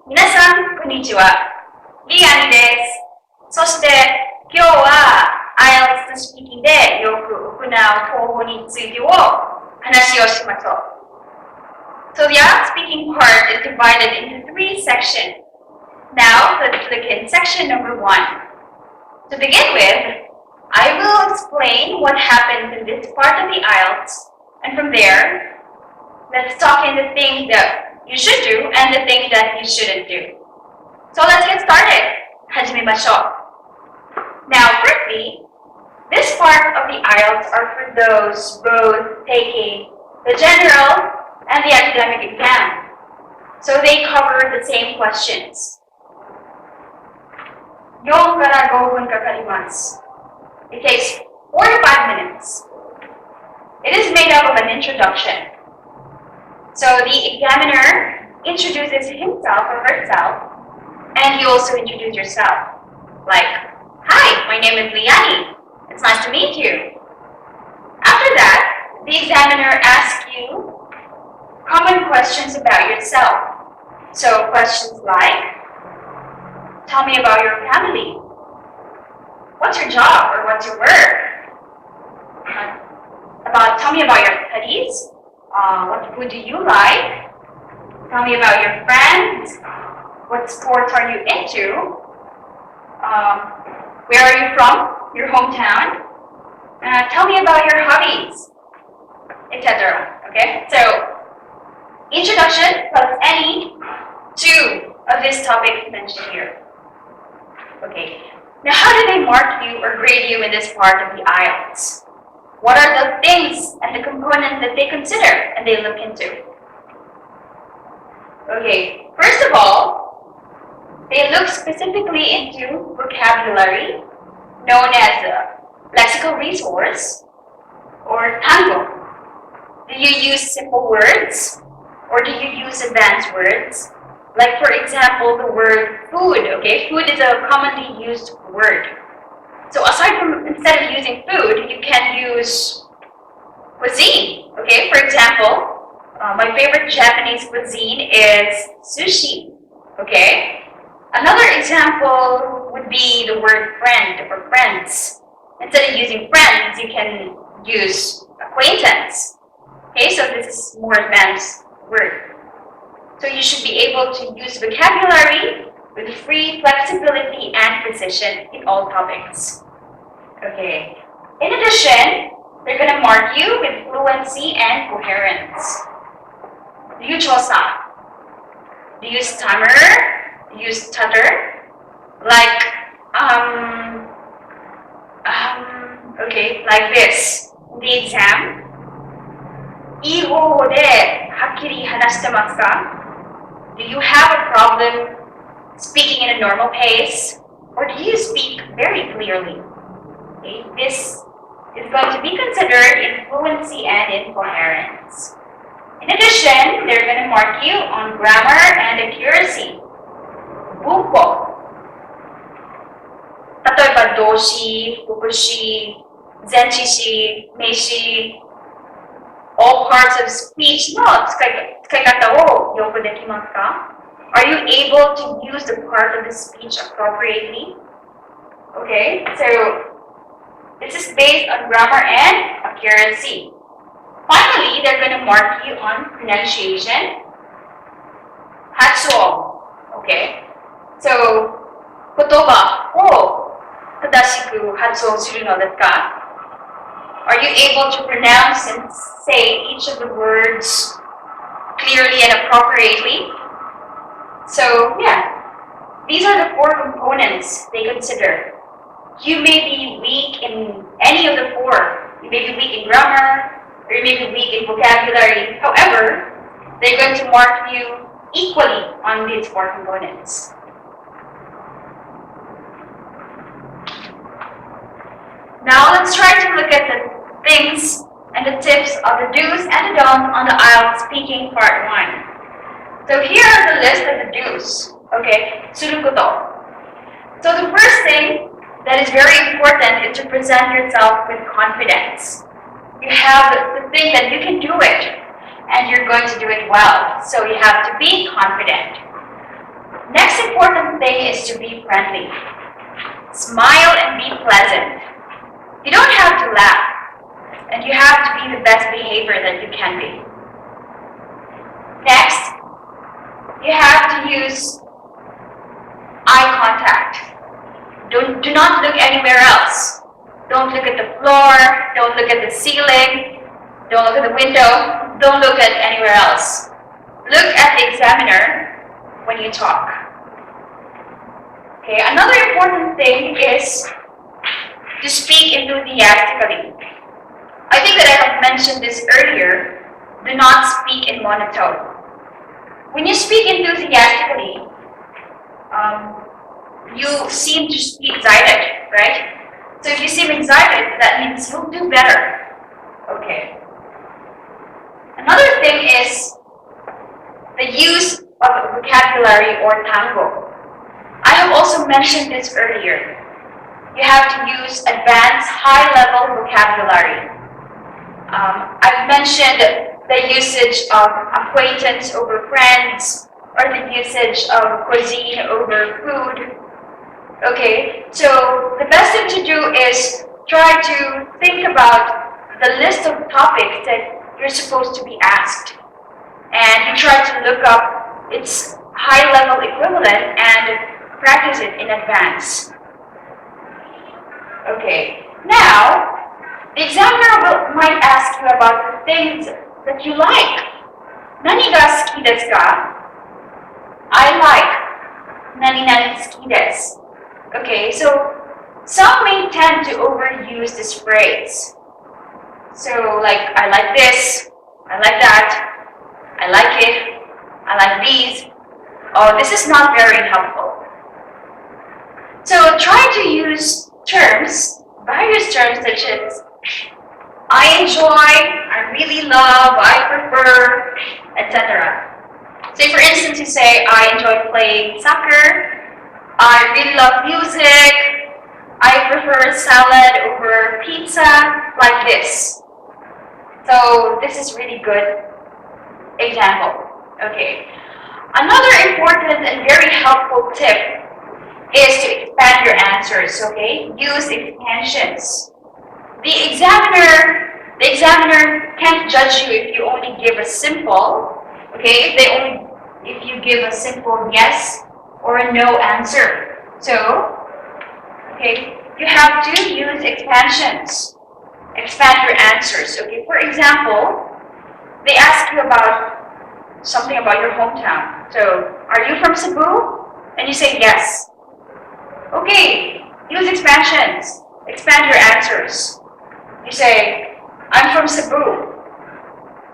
皆さん、こんにちは。リアンです。そして、今日は IELTS スピーキングでよく行う方法について話をしましょう。So the IELTS speaking part is divided into 3 sections. Now, let's look at section number 1. To begin with, I will explain what happens in this part of the IELTS, and from there, let's talk in the things that you should do and the things that you shouldn't do. So let's get started. 始めましょう. Now, firstly, this part of the IELTS are for those both taking the general and the academic exam. So they cover the same questions. 4から5分かかります. It takes 4 to 5 minutes. It is made up of an introduction. So the examiner introduces himself or herself, and you also introduce yourself. Like, hi, my name is Liani. It's nice to meet you. After that, the examiner asks you common questions about yourself. So questions like, tell me about your family. What's your job or what's your work? Tell me about your studies. What food do you like? Tell me about your friends. What sports are you into? Where are you from? Your hometown? Tell me about your hobbies, etc. Okay, so introduction plus any 2 of this topic mentioned here. Okay, now how do they mark you or grade you in this part of the IELTS? What are the things and the components that they consider and they look into? Okay, first of all, they look specifically into vocabulary, known as a lexical resource, or tango. Do you use simple words, or do you use advanced words? Like, for example, the word food, okay? Food is a commonly used word. So aside from, instead of using food, you can use cuisine, okay? For example, my favorite Japanese cuisine is sushi, okay? Another example would be the word friend or friends. Instead of using friends, you can use acquaintance, okay? So this is more advanced word. So you should be able to use vocabulary with free flexibility and precision in all topics. Okay. In addition, they're going to mark you with fluency and coherence. Do you chosa? Do you stammer? Do you stutter? Like, okay, like this. In the exam, いい方法ではっきり話してますか? Do you have a problem speaking in a normal pace? Or do you speak very clearly? Okay, this is going to be considered in fluency and in coherence. In addition, they're going to mark you on grammar and accuracy. 文法。例えば動詞、副詞、前置詞、名詞、all parts of speech の使い方をよくできますか? Are you able to use the part of the speech appropriately? Okay, so this is based on grammar and accuracy. Finally, they're going to mark you on pronunciation. 発音. Okay, so 言葉を正しく発音するのですか? Are you able to pronounce and say each of the words clearly and appropriately? So, yeah, these are the 4 components they consider. You may be weak in any of the 4. You may be weak in grammar, or you may be weak in vocabulary. However, they're going to mark you equally on these 4 components. Now let's try to look at the things and the tips of the do's and the don'ts on the IELTS speaking part 1. So here are the list of the do's. Okay, すること. So the first thing that is very important is to present yourself with confidence. You have to think that you can do it and you're going to do it well. So you have to be confident. Next important thing is to be friendly. Smile and be pleasant. You don't have to laugh, and you have to be the best behavior that you can be. Next, you have to use eye contact. Do not look anywhere else. Don't look at the floor, don't look at the ceiling, don't look at the window, don't look at anywhere else. Look at the examiner when you talk. Okay, another important thing is to speak enthusiastically. I think that I have mentioned this earlier. Do not speak in monotone. When you speak enthusiastically, you seem to be excited, right? So if you seem excited, that means you'll do better. Okay. Another thing is the use of vocabulary or tango. I have also mentioned this earlier. You have to use advanced high-level vocabulary. I've mentioned the usage of acquaintance over friends, or the usage of cuisine over food. Okay, so the best thing to do is try to think about the list of topics that you're supposed to be asked. And you try to look up its high-level equivalent and practice it in advance. Okay, now, the examiner might ask you about the things that you like. Nani ga suki desu ka? I like nani suki desu. Okay, so some may tend to overuse this phrase. So like, I like this, I like that, I like it, I like these. Oh, this is not very helpful. So try to use terms, various terms such as I enjoy, I really love, I prefer, etc. Say for instance, you say, I enjoy playing soccer, I really love music, I prefer salad over pizza, like this. So this is really good example. Okay. Another important and very helpful tip is to expand your answers, okay? Use expansions. The examiner can't judge you if you only give a simple, okay? If you give a simple yes or a no answer. So, okay, you have to use expansions. Expand your answers, okay? For example, they ask you about something about your hometown. So, are you from Cebu? And you say yes. Okay, use expansions. Expand your answers. You say, I'm from Cebu.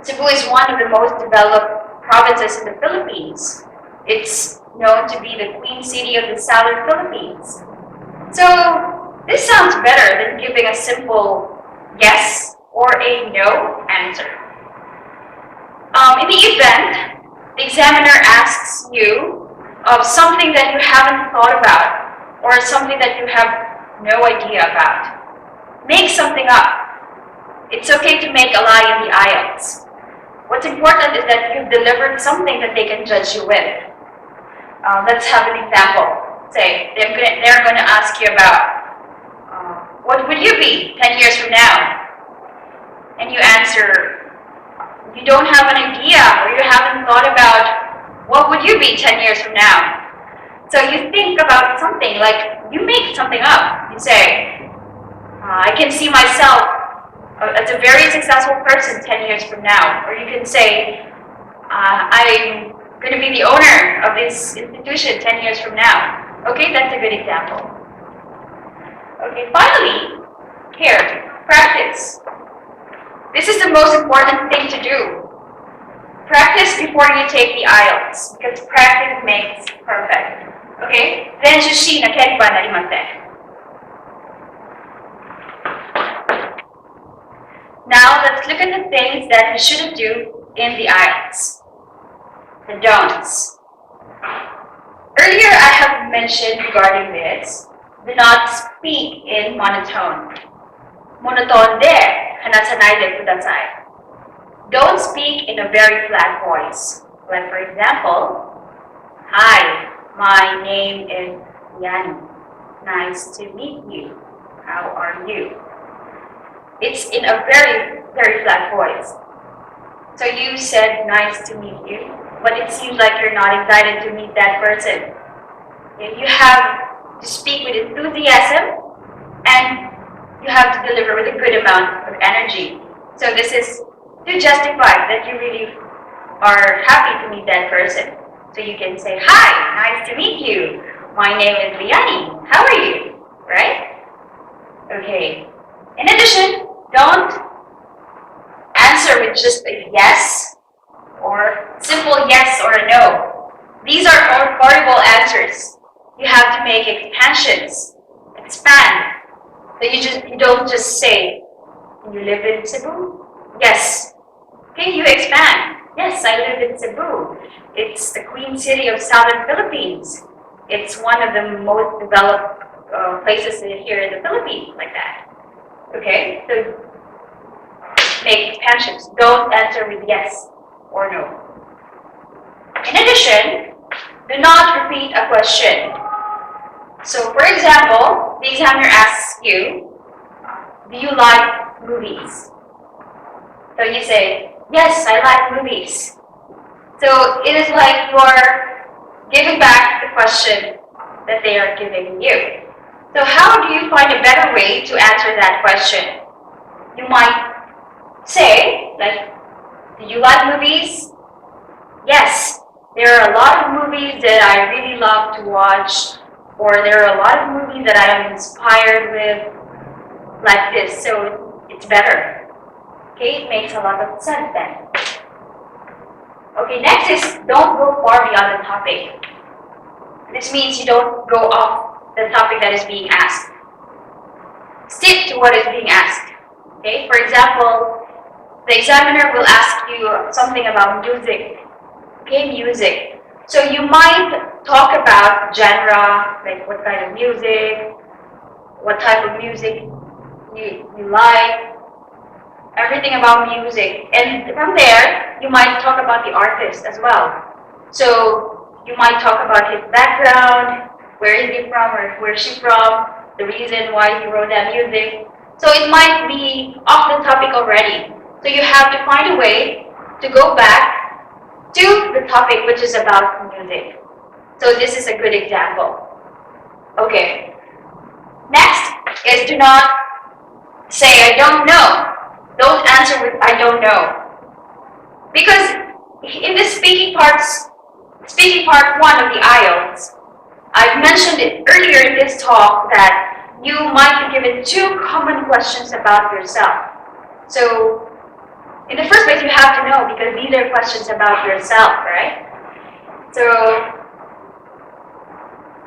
Cebu is one of the most developed provinces in the Philippines. It's known to be the Queen City of the Southern Philippines. So, this sounds better than giving a simple yes or a no answer. In the event, the examiner asks you of something that you haven't thought about or something that you have no idea about. Make something up. It's okay to make a lie in the IELTS. What's important is that you've delivered something that they can judge you with. Let's have an example. Say, they're going to ask you about, what would you be 10 years from now? And you answer, you don't have an idea or you haven't thought about what would you be 10 years from now. So you think about something, like you make something up. You say, I can see myself as a very successful person 10 years from now. Or you can say, I'm going to be the owner of this institution 10 years from now. Okay, that's a good example. Okay, finally, here, practice. This is the most important thing to do. Practice before you take the IELTS, because practice makes perfect. Okay? Renju shi nakereばなりません. Now let's look at the things that you shouldn't do in the IELTS. The don'ts. Earlier I have mentioned regarding this, do not speak in monotone. Monotone de hanasanai de kudasai. Don't speak in a very flat voice. Like for example, hi, My name is Yan. Nice to meet you. How are you? It's in a very, very flat voice. So you said nice to meet you, but it seems like you're not excited to meet that person. You have to speak with enthusiasm and you have to deliver with a good amount of energy. So this is to justify that you really are happy to meet that person. So you can say, hi, nice to meet you. My name is Liani. How are you? Right? Okay. In addition, don't answer with just a yes or simple yes or a no. These are horrible answers. You have to make expansions. Expand. So you don't just say, you live in Cebu? Yes. Okay, you expand. Yes, I live in Cebu. It's the Queen City of Southern Philippines. It's one of the most developed places here in the Philippines, like that. Okay, so make expansions. Don't answer with yes or no. In addition, do not repeat a question. So, for example, the examiner asks you, do you like movies? So you say, yes, I like movies. So it is like you're giving back the question that they are giving you. So how do you find a better way to answer that question? You might say, like, do you like movies? Yes, there are a lot of movies that I really love to watch, or there are a lot of movies that I am inspired with, like this, so it's better. Okay, it makes a lot of sense then. Okay, next is don't go far beyond the topic. This means you don't go off the topic that is being asked. Stick to what is being asked. Okay, for example, the examiner will ask you something about music. Okay, music. So you might talk about genre, like what kind of music, what type of music you like, everything about music. And from there, you might talk about the artist as well. So you might talk about his background, where is he from or where is she from, the reason why he wrote that music. So it might be off the topic already. So you have to find a way to go back to the topic, which is about music. So this is a good example. Okay. Next is do not say I don't know. Don't answer with I don't know. Because in the speaking part 1 of the IELTS, I've mentioned it earlier in this talk that you might be given 2 common questions about yourself. So in the first place, you have to know because these are questions about yourself, right? So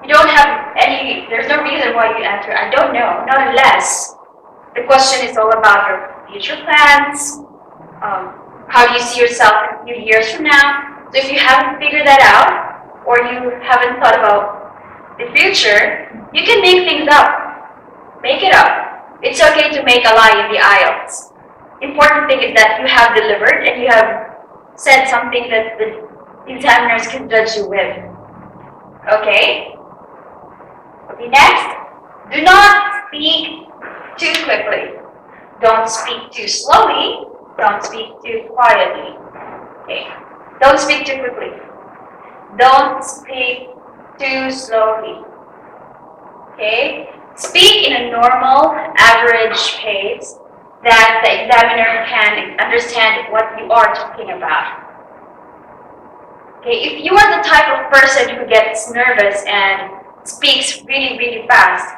you don't have there's no reason why you answer I don't know, not unless the question is all about your future plans, how do you see yourself in a few years from now. So if you haven't figured that out, or you haven't thought about the future, you can make things up. Make it up. It's okay to make a lie in the IELTS. Important thing is that you have delivered and you have said something that the examiners can judge you with. Okay? Okay, next. Do not speak too quickly. Don't speak too slowly. Don't speak too quietly. Okay. Don't speak too quickly. Don't speak too slowly. Okay? Speak in a normal, average pace that the examiner can understand what you are talking about. Okay, if you are the type of person who gets nervous and speaks really, really fast,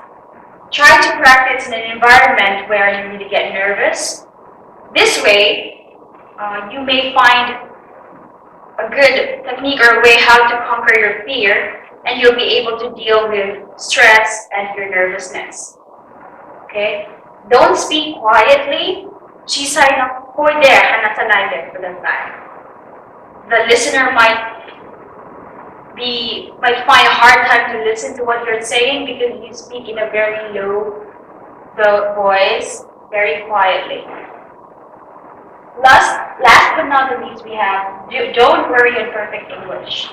try to practice in an environment where you really get nervous. This way, you may find a good technique or a way how to conquer your fear, and you'll be able to deal with stress and your nervousness. Okay? Don't speak quietly. The listener might find a hard time to listen to what you're saying because you speak in a very low voice, very quietly. Last but not the least, we have don't worry in perfect English.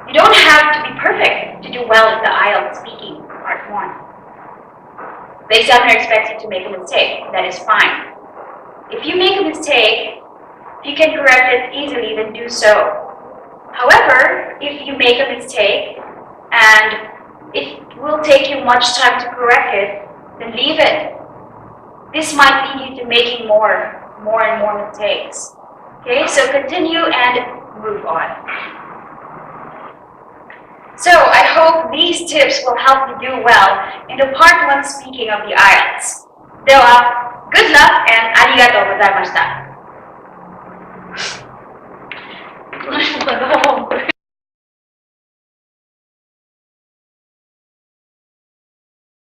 You don't have to be perfect to do well in the IELTS speaking part 1. The examiner expects you to make a mistake. That is fine. If you make a mistake, if you can correct it easily, then do so. However, if you make a mistake and it will take you much time to correct it, then leave it. This might lead you to making more and more mistakes. Okay, so continue and move on. So I hope these tips will help you do well in the part 1 speaking of the IELTS. では、good luck and ありがとうございました。